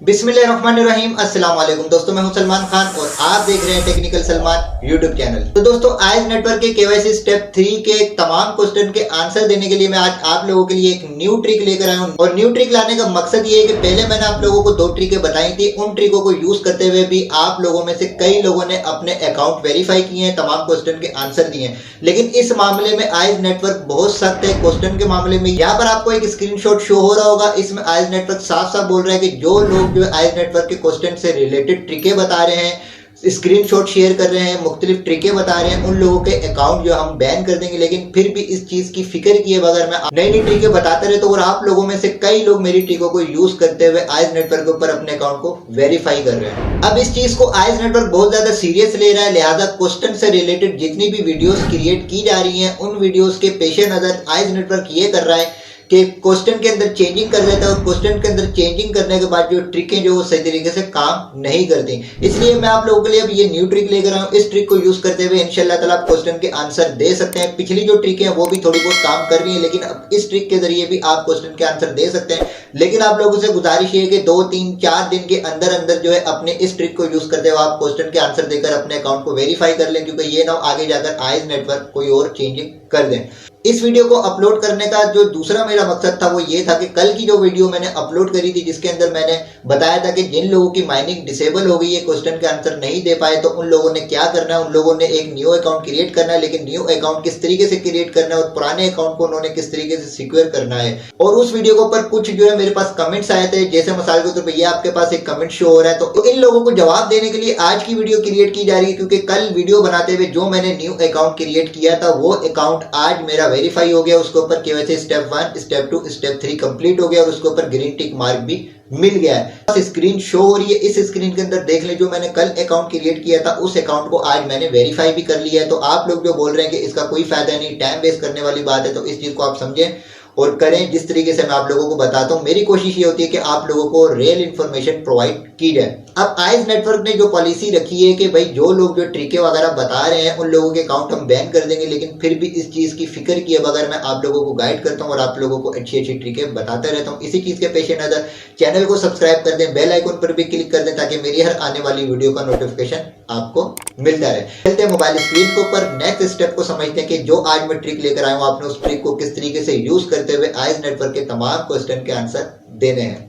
बिस्मिल्लाहिर्रहमानिर्रहीम। अस्सलाम वालेकुम दोस्तों, मैं हूं सलमान खान और आप देख रहे हैं टेक्निकल सलमान यूट्यूब चैनल। तो दोस्तों, आइज नेटवर्क के केवाईसी स्टेप 3 के तमाम क्वेश्चन के आंसर देने के लिए मैं आज आप लोगों के लिए एक न्यू ट्रिक लेकर आया हूं। और न्यू ट्रिक लाने का मकसद ये है कि पहले मैंने आप लोगों को 2 ट्रिकें बताई थी, उन ट्रिकों को यूज करते हुए भी आप लोगों में से कई लोगों ने अपने अकाउंट वेरीफाई किए हैं, तमाम क्वेश्चन के आंसर दिए हैं। लेकिन इस मामले में आइज नेटवर्क बहुत सख्त है क्वेश्चन के मामले में। यहाँ पर आपको एक स्क्रीनशॉट शो हो रहा होगा, इसमें आइज नेटवर्क साफ साफ बोल रहा है कि जो लोग जो आइज नेटवर्क के क्वेश्चन से रिलेटेड ट्रिकें बता रहे हैं, स्क्रीनशॉट शेयर कर रहे हैं, मुख्तलिफ ट्रिकें बता रहे हैं, उन लोगों के अकाउंट जो हम बैन कर देंगे। लेकिन फिर भी इस चीज की फिक्र किए बगैर मैं नई नई ट्रिकें बताते रहता हूं और आप लोगों में से कई लोग मेरी ट्रिकों को यूज करते हुए आइज नेटवर्क के ऊपर अपने अकाउंट को वेरीफाई कर रहे हैं। अब इस चीज को आइज नेटवर्क बहुत ज्यादा सीरियस ले रहा है, लिहाजा क्वेश्चन से रिलेटेड जितनी भी वीडियोस क्रिएट की जा रही हैं, उन वीडियोस के पेश नजर आइज नेटवर्क ये कर रहा है कि क्वेश्चन के अंदर चेंजिंग कर देता है और क्वेश्चन के अंदर चेंजिंग करने के बाद जो ट्रिकें जो वो सही तरीके से काम नहीं करती। इसलिए मैं आप लोगों के लिए अब ये न्यू ट्रिक लेकर आया हूं। इस ट्रिक को यूज करते हुए इंशाल्लाह ताला आप क्वेश्चन के आंसर दे सकते हैं। पिछली जो ट्रिक है वो भी थोड़ी बहुत काम कर रही है, लेकिन अब इस ट्रिक के जरिए भी आप क्वेश्चन के आंसर दे सकते हैं। लेकिन आप लोगों से गुजारिश है कि 2, 3, 4 दिन के अंदर अंदर जो है अपने इस ट्रिक को यूज करते हुए आप क्वेश्चन के आंसर देकर अपने अकाउंट को वेरीफाई कर लें, क्योंकि ये ना आगे जाकर आइज नेटवर्क कोई और चेंजिंग कर दें। इस वीडियो को अपलोड करने का जो दूसरा मेरा मकसद था वो ये था कि कल की जो वीडियो मैंने अपलोड करी थी, जिसके अंदर मैंने बताया था कि जिन लोगों की माइनिंग डिसेबल हो गई है, क्वेश्चन के आंसर नहीं दे पाए, तो उन लोगों ने क्या करना है, उन लोगों ने एक न्यू अकाउंट क्रिएट करना है। लेकिन न्यू अकाउंट किस तरीके से क्रिएट करना है और पुराने अकाउंट को उन्होंने किस तरीके से सिक्योर करना है। और उस वीडियो के ऊपर कुछ जो है मेरे पास कमेंट्स आए थे, जैसे मिसाल के तौर पर ये आपके पास एक कमेंट शो हो रहा है, तो इन लोगों को जवाब देने के लिए आज की वीडियो क्रिएट की जा रही है। क्योंकि कल वीडियो बनाते हुए जो मैंने न्यू अकाउंट क्रिएट किया था वो अकाउंट आज मेरा वेरीफाई हो गया, उसके ऊपर KYC step 1, step 2, step 3 complete हो गया और उसके ऊपर ग्रीन टिक मार्क भी मिल गया है। स्क्रीन शो हो रही है, इस स्क्रीन के अंदर देख लें, जो मैंने कल अकाउंट क्रिएट किया था उस अकाउंट को आज मैंने वेरीफाई भी कर लिया है। तो आप लोग जो बोल रहे हैं कि इसका कोई फायदा नहीं, टाइम वेस्ट करने वाली बात है, तो इस चीज को आप समझें और करें जिस तरीके से मैं आप लोगों को बताता हूं। मेरी कोशिश ये होती है कि आप लोगों को रियल इंफॉर्मेशन प्रोवाइड की जाए। अब आइज नेटवर्क ने जो पॉलिसी रखी है कि भाई जो लोग जो ट्रिकें वगैरह बता रहे हैं उन लोगों के अकाउंट हम बैन कर देंगे, लेकिन फिर भी इस चीज की फिक्र किए बगैर मैं आप लोगों को गाइड करता हूं और आप लोगों को अच्छी अच्छी ट्रिकें बताता रहता हूं। इसी चीज के पेश नजर चैनल को सब्सक्राइब कर दें, बेल आइकन पर भी क्लिक कर दें, ताकि मेरी हर आने वाली वीडियो का नोटिफिकेशन आपको मिलता रहे। चलते हैं मोबाइल स्क्रीन के ऊपर, नेक्स्ट स्टेप को समझते हैं कि जो आज मैं ट्रिक लेकर आया हूं, आपने उस ट्रिक को किस तरीके से यूज करते हुए आइज नेटवर्क के तमाम क्वेश्चन के आंसर देने हैं।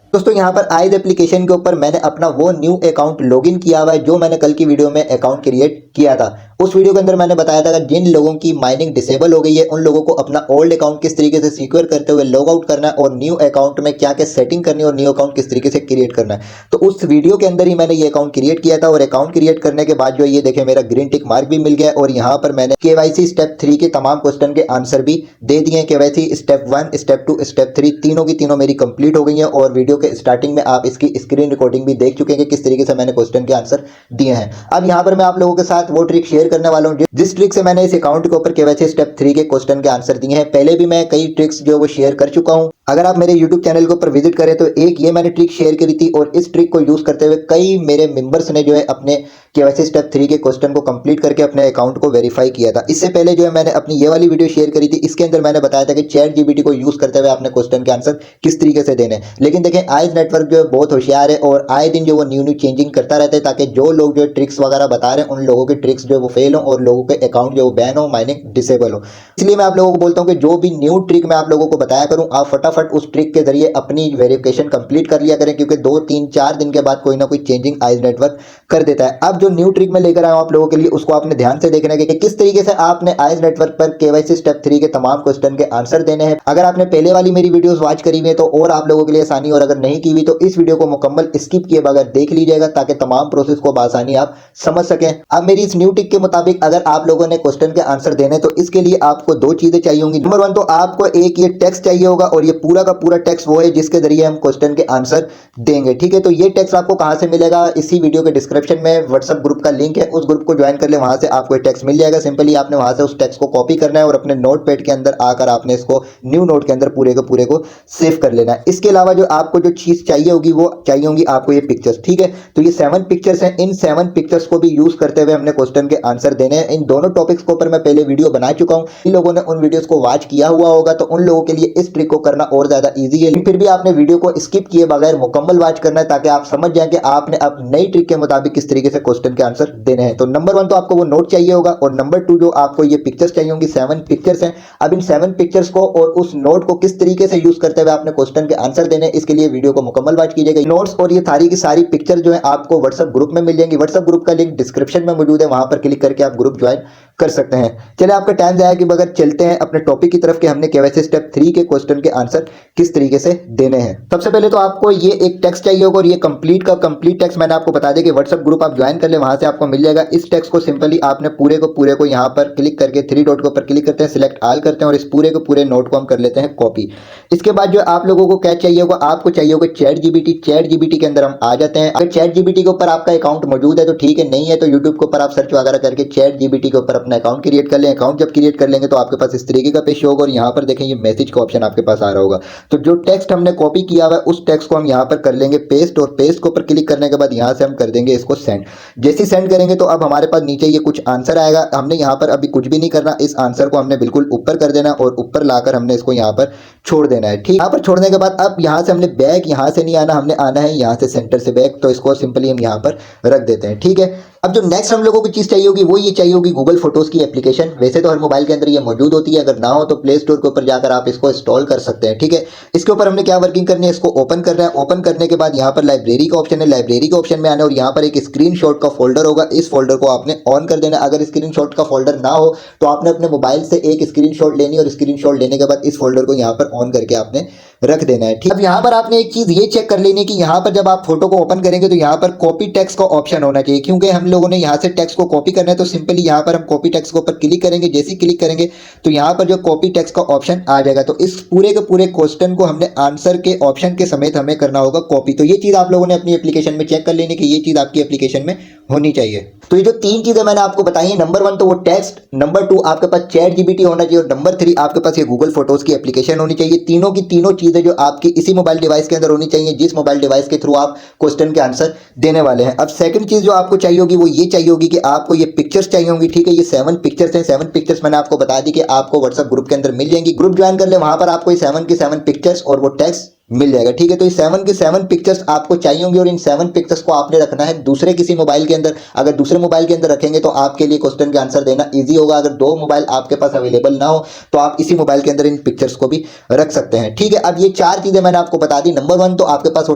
दोस्तों, यहाँ पर आइज एप्लीकेशन के ऊपर मैंने अपना वो न्यू अकाउंट लॉगिन किया हुआ है जो मैंने कल की वीडियो में अकाउंट क्रिएट किया था। उस वीडियो के अंदर मैंने बताया था कि जिन लोगों की माइनिंग डिसेबल हो गई है उन लोगों को अपना ओल्ड अकाउंट किस तरीके से सिक्योर करते हुए लॉग आउट करना है और न्यू अकाउंट में क्या क्या सेटिंग करनी है और न्यू अकाउंट किस तरीके से क्रिएट करना है। तो उस वीडियो के अंदर ही मैंने ये अकाउंट क्रिएट किया था और अकाउंट क्रिएट करने के बाद जो ये देखें मेरा ग्रीन टिक मार्क भी मिल गया और यहाँ पर मैंने केवाईसी स्टेप 3 के तमाम क्वेश्चन के आंसर भी दे दिए हैं। केवाईसी स्टेप 1, स्टेप 2, स्टेप 3 तीनों की तीनों मेरी कंप्लीट हो गई है और वीडियो के स्टार्टिंग में आप इसकी स्क्रीन रिकॉर्डिंग भी देख चुके हैं कि किस तरीके से मैंने क्वेश्चन के आंसर दिए हैं। अब यहाँ पर मैं आप लोगों के साथ वो ट्रिक शेयर करने वाला हूँ जिस ट्रिक से मैंने इस अकाउंट के ऊपर केवाईसी स्टेप 3 के क्वेश्चन के आंसर दिए हैं। पहले भी मैं कई ट्रिक्स जो वो शेयर कर चुका हूं। अगर आप मेरे YouTube चैनल के ऊपर विजिट करें तो एक ये मैंने ट्रिक शेयर करी थी और इस ट्रिक को यूज करते हुए कई मेरे मेंबर्स ने जो है अपने केवाईसी स्टेप 3 के क्वेश्चन को कंप्लीट करके अपने अकाउंट को वेरीफाई किया था। इससे पहले जो है मैंने अपनी ये वाली वीडियो शेयर करी थी, इसके अंदर मैंने बताया था कि चैट जीपीटी को यूज करते हुए आपने क्वेश्चन के आंसर किस तरीके से देने। लेकिन देखें आइज नेटवर्क जो है बहुत होशियार है और आए दिन जो वो न्यू चेंजिंग करता रहता है, ताकि जो लोग जो ट्रिक्स वगैरह बता रहे हैं उन लोगों के ट्रिक्स जो है वो फेल हो और लोगों के अकाउंट जो बैन हो, माइनिंग डिसेबल हो। इसलिए मैं आप लोगों को बोलता हूं कि जो भी न्यू ट्रिक मैं आप लोगों को बताया करूं, आप फटाफट उस ट्रिक के जरिए अपनी वेरिफिकेशन कंप्लीट कर लिया करें, क्योंकि 2, 3, 4 दिन के बाद कोई ना कोई चेंजिंग आइज नेटवर्क कर देता है। अब जो न्यू ट्रिक मैं लेकर आया हूं आप लोगों के लिए, उसको आपने ध्यान से देखना है कि किस तरीके से आपने आइज नेटवर्क पर केवाईसी स्टेप 3 के तमाम क्वेश्चन के आंसर देने हैं। अगर आपने पहले वाली मेरी वीडियोस वॉच करी हुई है तो और आप लोगों के लिए आसानी, और अगर नहीं की हुई तो इस वीडियो को मुकम्मल स्किप किए बगैर देख लीजिएगा, ताकि तमाम प्रोसेस को आसानी आप समझ सकें। अब मेरी इस न्यू ट्रिक के मुताबिक अगर आप लोगों ने क्वेश्चन के आंसर देने तो इसके लिए आपको 2 चीजें चाहिए होंगी। नंबर 1 तो आपको एक ये टेक्स्ट चाहिए होगा और ये पूरा का पूरा टेक्स्ट वो है जिसके जरिए हम क्वेश्चन के आंसर देंगे। ठीक है, तो ये टेक्स्ट आपको कहां से मिलेगा? इसी वीडियो के डिस्क्रिप्शन में व्हाट्सएप ग्रुप का लिंक है, उस ग्रुप को ज्वाइन कर ले, वहां से आपको ये टेक्स्ट मिल जाएगा। सिंपली आपने वहां से उस टेक्स्ट को कॉपी करना है और अपने नोट पैड के अंदर आकर आपने इसको न्यू नोट के अंदर पूरे को सेव कर लेना है। इसके अलावा जो आपको जो चीज चाहिए होगी वो चाहिए होंगी आपको ये पिक्चर्स। ठीक है, तो ये 7 पिक्चर्स हैं, इन 7 पिक्चर्स को भी यूज करते हुए हमने क्वेश्चन के आंसर देने हैं। इन दोनों टॉपिक्स के ऊपर मैं पहले वीडियो बना चुका हूं, इन लोगों ने उन वीडियोस को वॉच किया हुआ होगा, तो उन लोगों के लिए इस ट्रिक को करना और ज्यादा ईजी है, लेकिन फिर भी आपने वीडियो को स्किप किए बगैर मुकम्मल वॉच करना है ताकि आप समझ जाएं कि आपने अब नई ट्रिक के मुताबिक किस तरीके से क्वेश्चन के आंसर देने हैं। तो नंबर 1 तो आपको वो नोट चाहिए होगा, और नंबर 2 जो आपको ये पिक्चर्स चाहिए होंगी, 7 पिक्चर्स हैं। अब इन 7 पिक्चर्स को और उस नोट को किस तरीके से यूज करते हुए आपने क्वेश्चन के आंसर देने, इसके लिए वीडियो को मुकम्मल वॉच कीजिएगा। नोट्स और ये सारी की सारी पिक्चर जो है आपको व्हाट्सएप ग्रुप में मिल जाएंगी। व्हाट्सएप ग्रुप का लिंक डिस्क्रिप्शन में मौजूद है, वहां पर क्लिक करके आप ग्रुप ज्वाइन कर सकते हैं। चलिए आपका टाइम जाया कि बगैर चलते हैं अपने टॉपिक की तरफ कि हमने केवाईसी स्टेप 3 के क्वेश्चन के आंसर किस तरीके से देने हैं। सबसे पहले तो आपको ये एक टेक्स्ट चाहिए होगा, और ये कंप्लीट का कंप्लीट टेक्स्ट मैंने आपको बता दिया कि व्हाट्सएप ग्रुप आप ज्वाइन कर ले, वहां से आपको मिल जाएगा। इस टेक्स्ट को सिंपली आपने पूरे को यहाँ पर क्लिक करके 3 डॉट के ऊपर क्लिक करते हैं, सिलेक्ट ऑल करते हैं, और इस पूरे नोट को हम कर लेते हैं कॉपी। इसके बाद जो आप लोगों को क्या चाहिए होगा, आपको चाहिए होगा चैट जीपीटी के अंदर हम आ जाते हैं। अगर चैट जीपीटी के ऊपर आपका अकाउंट मौजूद है तो ठीक है, नहीं है तो यूट्यूब के ऊपर आप सर्च वगैरह करके चैट जीपीटी के ऊपर अपना अकाउंट क्रिएट कर लें। अकाउंट जब क्रिएट कर लेंगे तो आपके पास इस तरीके का पेज होगा, और यहाँ पर देखें ये मैसेज का ऑप्शन आपके पास आ रहा होगा। तो जो टेक्स्ट हमने कॉपी किया हुआ है उस टेक्स्ट को हम यहाँ पर कर लेंगे पेस्ट, और पेस्ट के ऊपर क्लिक करने के बाद यहाँ से हम कर देंगे इसको सेंड। जैसे सेंड करेंगे तो अब हमारे पास नीचे ये कुछ आंसर आएगा। हमने यहाँ पर अभी कुछ भी नहीं करना, इस आंसर को हमने बिल्कुल ऊपर कर देना, और ऊपर लाकर हमने इसको यहाँ पर छोड़ देना है। ठीक, यहाँ पर छोड़ने के बाद अब यहाँ से हमने बैक यहाँ से नहीं आना, हमने आना है यहाँ से सेंटर से बैक। तो इसको सिंपली हम यहाँ पर रख देते हैं। ठीक है, अब जो नेक्स्ट हम लोगों को चीज चाहिए होगी वो ये चाहिए होगी गूगल फोटोज की एप्लीकेशन। वैसे तो हर मोबाइल के अंदर ये मौजूद होती है, अगर ना हो तो प्ले स्टोर के ऊपर जाकर आप इसको इंस्टॉल कर सकते हैं। ठीक है, इसके ऊपर हमने क्या वर्किंग करनी है, इसको ओपन करना है। ओपन करने के बाद यहाँ पर लाइब्रेरी का ऑप्शन है, लाइब्रेरी के ऑप्शन में आना है, और यहाँ पर एक स्क्रीनशॉट का फोल्डर होगा, इस फोल्डर को आपने ऑन कर देना। अगर स्क्रीनशॉट का फोल्डर ना हो तो आपने अपने मोबाइल से एक स्क्रीनशॉट लेनी है, और स्क्रीनशॉट लेने के बाद इस फोल्डर को यहाँ पर ऑन करके आपने रख देना है। ठीक, अब यहाँ पर आपने एक चीज ये चेक कर लेनी है कि यहाँ पर जब आप फोटो को ओपन करेंगे तो यहाँ पर कॉपी टेक्स्ट का ऑप्शन होना चाहिए, क्योंकि हम लोगों ने यहाँ से टेक्स्ट को कॉपी करना है। तो सिंपली यहाँ पर हम कॉपी टेक्स्ट के ऊपर क्लिक करेंगे। जैसे ही क्लिक करेंगे तो यहाँ पर जो कॉपी टेक्स्ट का ऑप्शन आ जाएगा। तो इस पूरे के पूरे क्वेश्चन को हमने आंसर के ऑप्शन के समेत हमें करना होगा कॉपी। तो ये चीज आप लोगों ने अपनी एप्लीकेशन में चेक कर लेनी कि ये चीज आपकी एप्लीकेशन में होनी चाहिए। तो ये जो 3 चीजें मैंने आपको बताई हैं, नंबर 1 तो वो टेक्स्ट, नंबर 2 आपके पास चैट जीपीटी होना चाहिए, और नंबर 3 आपके पास ये गूगल फोटोज की एप्लीकेशन होनी चाहिए। तीनों की तीनों चीजें जो आपकी इसी मोबाइल डिवाइस के अंदर होनी चाहिए, जिस मोबाइल डिवाइस के थ्रू आप क्वेश्चन के आंसर देने वाले हैं। अब सेकंड चीज जो आपको चाहिए होगी वो ये चाहिए होगी कि आपको ये पिक्चर्स चाहिए होंगी। ठीक है, ये 7 पिक्चर्स हैं। 7 पिक्चर्स मैंने आपको बता दी कि आपको व्हाट्सएप ग्रुप के अंदर मिल जाएंगी। ग्रुप ज्वाइन कर ले, वहां पर आपको ये 7 की 7 पिक्चर्स और वो टेक्स्ट मिल जाएगा। ठीक है, तो ये 7 के 7 पिक्चर्स आपको चाहिए होंगे, और इन 7 पिक्चर्स को आपने रखना है दूसरे किसी मोबाइल के अंदर। अगर दूसरे मोबाइल के अंदर रखेंगे तो आपके लिए क्वेश्चन के आंसर देना इजी होगा। अगर 2 मोबाइल आपके पास अवेलेबल ना हो तो आप इसी मोबाइल के अंदर इन पिक्चर्स को भी रख सकते हैं। ठीक है, अब ये 4 चीजें मैंने आपको बता दी। नंबर 1 तो आपके पास वो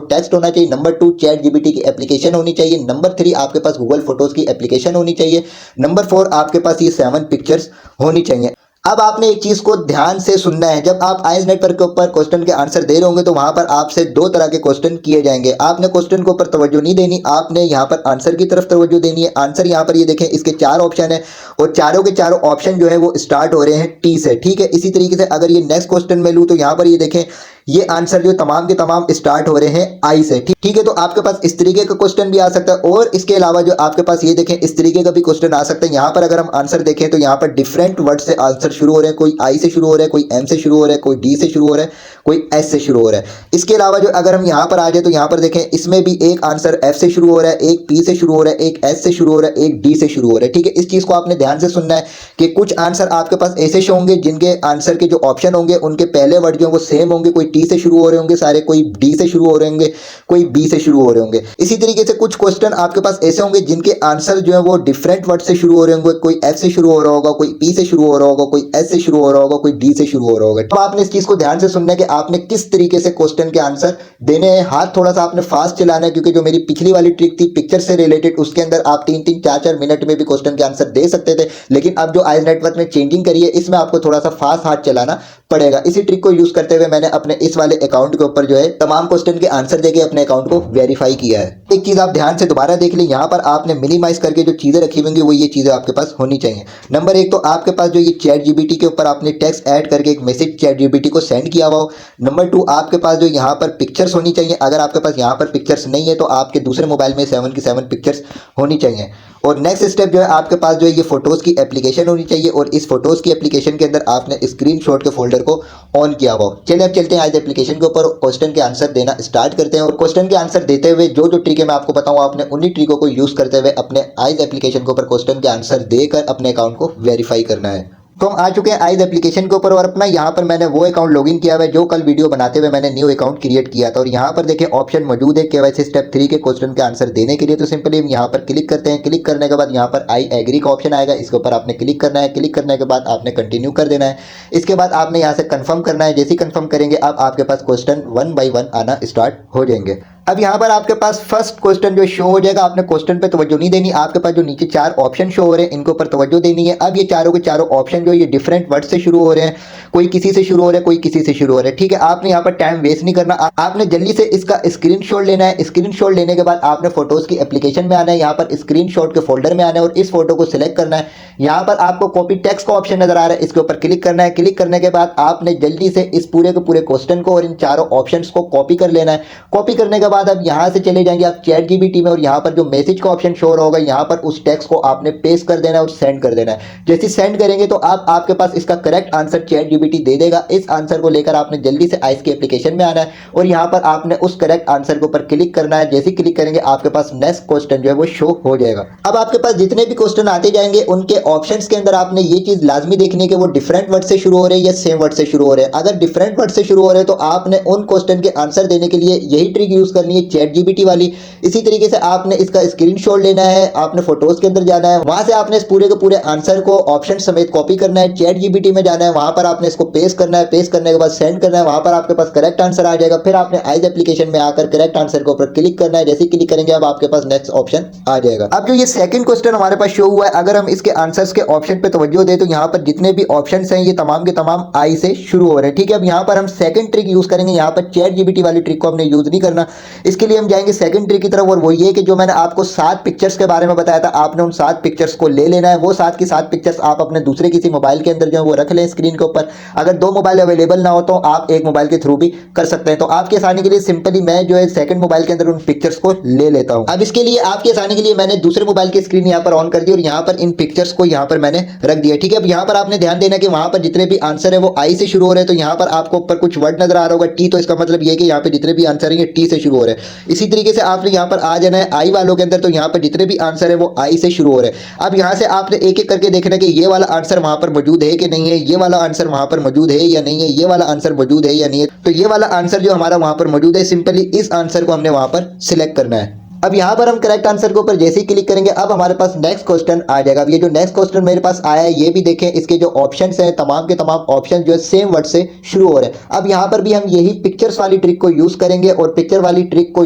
टेक्स्ट होना चाहिए, नंबर 2 चैट जीपीटी की एप्लीकेशन होनी चाहिए, नंबर 3 आपके पास गूगल फोटोज की एप्लीकेशन होनी चाहिए, नंबर 4 आपके पास ये 7 पिक्चर्स होनी चाहिए। अब आपने एक चीज को ध्यान से सुनना है, जब आप आइज नेटवर्क के ऊपर क्वेश्चन के आंसर दे रहे होंगे तो वहां पर आपसे 2 तरह के क्वेश्चन किए जाएंगे। आपने क्वेश्चन के ऊपर तवज्जो नहीं देनी, आपने यहाँ पर आंसर की तरफ तवज्जो देनी है। आंसर यहाँ पर ये देखें, इसके 4 ऑप्शन है, और चारों के चारों ऑप्शन जो है वो स्टार्ट हो रहे हैं टी से। ठीक है, इसी तरीके से अगर ये नेक्स्ट क्वेश्चन में लूँ तो यहाँ पर ये देखें ये आंसर जो तमाम के तमाम स्टार्ट हो रहे हैं आई से। ठीक है, तो आपके पास इस तरीके का क्वेश्चन भी आ सकता है, और इसके अलावा जो आपके पास ये देखें इस तरीके का भी क्वेश्चन आ सकता है। यहाँ पर अगर हम आंसर देखें तो यहाँ पर डिफरेंट वर्ड से आंसर शुरू हो रहे हैं, कोई आई से शुरू हो रहा है, कोई एम से शुरू हो रहा है, कोई डी से शुरू हो रहा है, कोई एस से शुरू हो रहा है। इसके अलावा जो अगर हम यहाँ पर आ जाए तो यहाँ पर देखें इसमें भी एक आंसर एफ से शुरू हो रहा है, एक पी से शुरू हो रहा है, एक एस से शुरू हो रहा है, एक डी से शुरू हो रहा है। ठीक है, इस चीज को आपने ध्यान से सुनना है कि कुछ आंसर आपके पास ऐसे शो होंगे जिनके आंसर के जो ऑप्शन होंगे उनके पहले वर्ड जो वो सेम होंगे, कोई टी से शुरू हो रहे होंगे सारे, कोई डी से शुरू हो रहे होंगे, कोई बी से शुरू हो रहे होंगे। इसी तरीके से कुछ क्वेश्चन आपके पास ऐसे होंगे जिनके आंसर जो है वो डिफरेंट वर्ड से शुरू हो रहे होंगे, कोई एफ से शुरू हो रहा होगा, कोई पी से शुरू हो रहा होगा, कोई एस से शुरू हो रहा होगा, कोई डी से शुरू हो रहा होगा। तो आपने इस चीज को ध्यान से सुनना है कि आपने किस तरीके से क्वेश्चन के आंसर देने हैं। हाथ थोड़ा सा आपने फास्ट चलाना है, क्योंकि जो मेरी पिछली वाली ट्रिक थी पिक्चर से रिलेटेड उसके अंदर आप 3-3 4-4 मिनट में भी क्वेश्चन के आंसर दे सकते थे, लेकिन अब जो आइज नेटवर्क ने चेंजिंग करी है इसमें आपको थोड़ा सा फास्ट हाथ चलाना पड़ेगा। इसी ट्रिक को यूज करते हुए मैंने अपने इस वाले अकाउंट के ऊपर जो है तमाम क्वेश्चन के आंसर देके अपने अकाउंट को वेरीफाई किया है। एक चीज आप ध्यान से दोबारा देख लें, यहाँ पर आपने मिनिमाइज करके जो चीजें रखी होंगी वो ये चीजें आपके पास होनी चाहिए। नंबर 1 तो आपके पास जो ये चैट जीपीटी के ऊपर आपने टेक्स्ट ऐड करके एक मैसेज चैट जीपीटी को सेंड किया हुआ हो। नंबर 2 आपके पास जो यहाँ पर पिक्चर्स होनी चाहिए, अगर आपके पास यहाँ पर पिक्चर्स नहीं है तो आपके दूसरे मोबाइल में 7 की 7 पिक्चर्स होनी चाहिए। और नेक्स्ट स्टेप जो है आपके पास जो है ये फोटोज की एप्लीकेशन होनी चाहिए, और इस फोटोज की एप्लीकेशन के अंदर आपने स्क्रीनशॉट के फोल्डर को ऑन किया हुआ। चलिए अब चलते हैं आज एप्लीकेशन के ऊपर, क्वेश्चन के आंसर देना स्टार्ट करते हैं। और क्वेश्चन के आंसर देते हुए जो जो ट्रिक है मैं आपको बताऊँ, आपने उन्हीं ट्रिकों को यूज करते हुए अपने आइज एप्लीकेशन के ऊपर क्वेश्चन के आंसर देकर अपने अकाउंट को वेरीफाई करना है। तो हम आ चुके हैं आइज एप्लीकेशन के ऊपर और अपना यहाँ पर मैंने वो अकाउंट लॉगिन किया हुआ है जो कल वीडियो बनाते हुए मैंने न्यू अकाउंट क्रिएट किया था। और यहाँ पर देखिए ऑप्शन मौजूद है केवाईसी स्टेप 3 के क्वेश्चन के आंसर देने के लिए। तो सिंपली हम यहाँ पर क्लिक करते हैं। क्लिक करने के बाद यहाँ पर आई एग्री का ऑप्शन आएगा, इसके ऊपर आपने क्लिक करना है। क्लिक करने के बाद आपने कंटिन्यू कर देना है। इसके बाद आपने यहाँ से कंफर्म करना है। जैसे ही कंफर्म करेंगे अब आपके पास क्वेश्चन 1 बाय 1 आना स्टार्ट हो जाएंगे। अब यहाँ पर आपके पास फर्स्ट क्वेश्चन जो शो हो जाएगा, आपने क्वेश्चन पे तवज्जो नहीं देनी। आपके पास जो नीचे 4 ऑप्शन शो हो रहे हैं इनके ऊपर तवज्जो देनी है। अब ये चारों के चारों ऑप्शन जो ये डिफरेंट वर्ड से शुरू हो रहे हैं, कोई किसी से शुरू हो रहा है, कोई किसी से शुरू हो रहा है। ठीक है, आपने यहाँ पर टाइम वेस्ट नहीं करना, आपने जल्दी से इसका स्क्रीनशॉट लेना है। स्क्रीनशॉट लेने के बाद आपने फोटोज की एप्लीकेशन में आना है, यहाँ पर स्क्रीनशॉट के फोल्डर में आना है और इस फोटो को सिलेक्ट करना है। यहाँ पर आपको कॉपी टेक्स्ट का ऑप्शन नजर आ रहा है, इसके ऊपर क्लिक करना है। क्लिक करने के बाद आपने जल्दी से इस पूरे के पूरे क्वेश्चन को और इन चारों ऑप्शंस को कॉपी कर लेना है। कॉपी करने के बाद अब यहाँ से चले जाएंगे आप चैट जीपीटी में और यहाँ पर जो मैसेज का ऑप्शन शो होगा यहाँ पर उस टेक्स्ट को आपने पेस्ट कर देना है और सेंड कर देना है। जैसे सेंड करेंगे तो आप आपके पास इसका करेक्ट आंसर चैट जीपीटी दे देगा। इस आंसर को लेकर आपने जल्दी से आइस की एप्लीकेशन में आना है और यहाँ पर आपने उस करेक्ट आंसर के ऊपर क्लिक करना है। जैसे क्लिक करेंगे आपके पास नेक्स्ट क्वेश्चन जो है वो शो हो जाएगा। अब आपके पास जितने भी क्वेश्चन आते जाएंगे उनके ऑप्शंस के अंदर आपने ये चीज लाजमी देखनी है कि वो डिफरेंट वर्ड से शुरू हो रहे हैं या सेम वर्ड से शुरू हो रहे हैं। अगर डिफरेंट वर्ड से शुरू हो रहे हैं तो आपने उन क्वेश्चन के आंसर देने के लिए यही ट्रिक यूज करनी है चैट जीपीटी वाली। इसी तरीके से आपने इसका स्क्रीनशॉट लेना है, आपने फोटोज के अंदर जाना है, वहां से आपने इस पूरे के पूरे आंसर को ऑप्शन समेत कॉपी करना है, चैट जीपीटी में जाना है, वहां पर आपने इसको पेस्ट करना है। पेस्ट करने के बाद सेंड करना है, वहां पर आपके पास करेक्ट आंसर आ जाएगा। फिर आपने आइज एप्लीकेशन में आकर करेक्ट आंसर के ऊपर क्लिक करना है। जैसे क्लिक करेंगे अब आपके पास नेक्स्ट ऑप्शन आ जाएगा। अब जो ये सेकंड क्वेश्चन हमारे पास शो हुआ है, अगर हम इसके आंसर्स के ऑप्शन पे तवज्जो दें तो यहाँ पर जितने भी ऑप्शंस हैं ये तमाम के तमाम आई से शुरू हो रहे हैं। ठीक है, अब यहाँ पर हम सेकंड ट्रिक यूज करेंगे। यहाँ पर चैट जीपीटी वाली ट्रिक को हमने यूज नहीं करना। इसके लिए हम जाएंगे सेकंड ट्रिक की तरफ और वो ये कि जो मैंने आपको 7 पिक्चर्स के बारे में बताया था, आपने उन 7 पिक्चर्स को ले लेना है। वो 7 की 7 पिक्चर्स आप अपने दूसरे किसी मोबाइल के अंदर जो है वो रख लें स्क्रीन के ऊपर। अगर 2 मोबाइल अवेलेबल ना हो तो आप एक मोबाइल के थ्रू भी कर सकते हैं। तो आपकी आसानी के लिए सिंपली मैं जो है सेकंड मोबाइल के अंदर उन पिक्चर्स को ले लेता हूं। अब इसके लिए आपकी आसानी के लिए मैंने दूसरे मोबाइल की स्क्रीन यहाँ पर ऑन कर दी और यहाँ पर इन पिक्चर्स को यहाँ पर मैंने रख दिया। ठीक है, अब यहाँ पर आपने ध्यान देना कि वहां पर जितने भी आंसर है वो आई से शुरू हो रहे हैं। तो यहाँ पर आपको ऊपर कुछ वर्ड नजर आ रहा होगा टी, तो इसका मतलब ये कि यहाँ पे जितने भी आंसर है ये टी से शुरू हो रहे हैं। इसी तरीके से आपने यहाँ पर आ जाना है आई वालों के अंदर, तो यहाँ पर जितने भी आंसर है वो आई से शुरू हो रहे हैं। अब यहाँ से आपने एक एक करके देखना कि ये वाला आंसर वहां पर मौजूद है कि नहीं है, ये वाला आंसर वहां पर मौजूद है या नहीं है, ये वाला आंसर मौजूद है या नहीं है। तो ये वाला आंसर जो हमारा वहां पर मौजूद है, सिंपली इस आंसर को हमने वहां पर सिलेक्ट करना है। अब यहाँ पर हम करेक्ट आंसर के ऊपर जैसे ही क्लिक करेंगे अब हमारे पास नेक्स्ट क्वेश्चन आ जाएगा। अब ये जो नेक्स्ट क्वेश्चन मेरे पास आया है ये भी देखें, इसके जो ऑप्शंस हैं तमाम के तमाम ऑप्शन जो है सेम वर्ड से शुरू हो रहे हैं। अब यहाँ पर भी हम यही पिक्चर्स वाली ट्रिक को यूज करेंगे और पिक्चर वाली ट्रिक को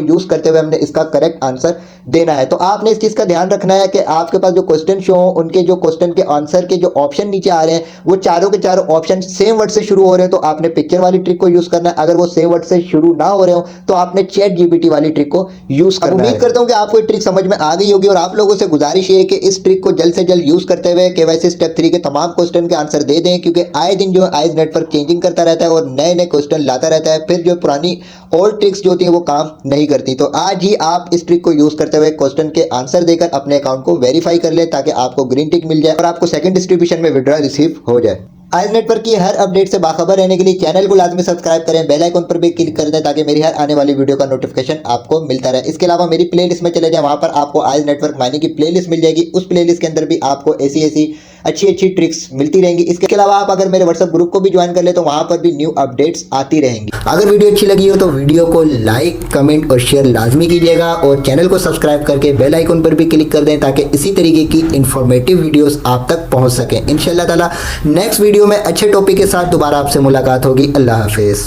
यूज करते हुए हमने इसका करेक्ट आंसर देना है। तो आपने इस चीज का ध्यान रखना है कि आपके पास जो क्वेश्चन शो हो उनके जो क्वेश्चन के आंसर के जो ऑप्शन नीचे आ रहे हैं वो चारों के चारों ऑप्शन सेम वर्ड से शुरू हो रहे हैं। तो आपने पिक्चर वाली ट्रिक को यूज करना है। अगर वो सेम वर्ड से शुरू ना हो रहे हो तो आपने चैट जीपीटी वाली ट्रिक को यूज करना है। उम्मीद करता हूं कि आपको ये ट्रिक समझ में आ गई होगी और आप लोगों से गुजारिश है कि इस ट्रिक को जल्द से जल्द यूज करते हुए केवाईसी स्टेप 3 के तमाम क्वेश्चन के आंसर दे दें, क्योंकि आए दिन जो आइज नेटवर्क चेंजिंग करता रहता है और नए नए क्वेश्चन लाता रहता है। फिर जो पुरानी ओल्ड ट्रिक्स जो होती है वो काम नहीं करती। तो आज ही आप इस ट्रिक को यूज करते हुए क्वेश्चन के आंसर देकर अपने अकाउंट को वेरीफाई कर ले ताकि आपको ग्रीन टिक मिल जाए और आपको सेकंड डिस्ट्रीब्यूशन में विड्रॉ रिसीव हो जाए। आइज नेटवर्क की हर अपडेट से बाखबर रहने के लिए चैनल को लाजमी सब्सक्राइब करें, बेल आइकन पर भी क्लिक कर दें ताकि मेरी हर आने वाली वीडियो का नोटिफिकेशन आपको मिलता रहे। इसके अलावा मेरी प्लेलिस्ट में चले जाएं, वहां पर आपको आइज नेटवर्क माइनिंग की प्लेलिस्ट मिल जाएगी। उस प्लेलिस्ट के अंदर भी आपको ऐसी अच्छी ट्रिक्स मिलती रहेंगी। इसके अलावा आप अगर मेरे व्हाट्सएप ग्रुप को भी ज्वाइन कर ले तो वहां पर भी न्यू अपडेट्स आती रहेंगी। अगर वीडियो अच्छी लगी हो तो वीडियो को लाइक, कमेंट और शेयर लाजमी कीजिएगा और चैनल को सब्सक्राइब करके बेल आइकन पर भी क्लिक कर दें ताकि इसी तरीके की इंफॉर्मेटिव वीडियोस आप तक पहुंच सकें। इंशाअल्लाह ताला नेक्स्ट वीडियो में अच्छे टॉपिक के साथ दोबारा आपसे मुलाकात होगी। अल्लाह हाफिज।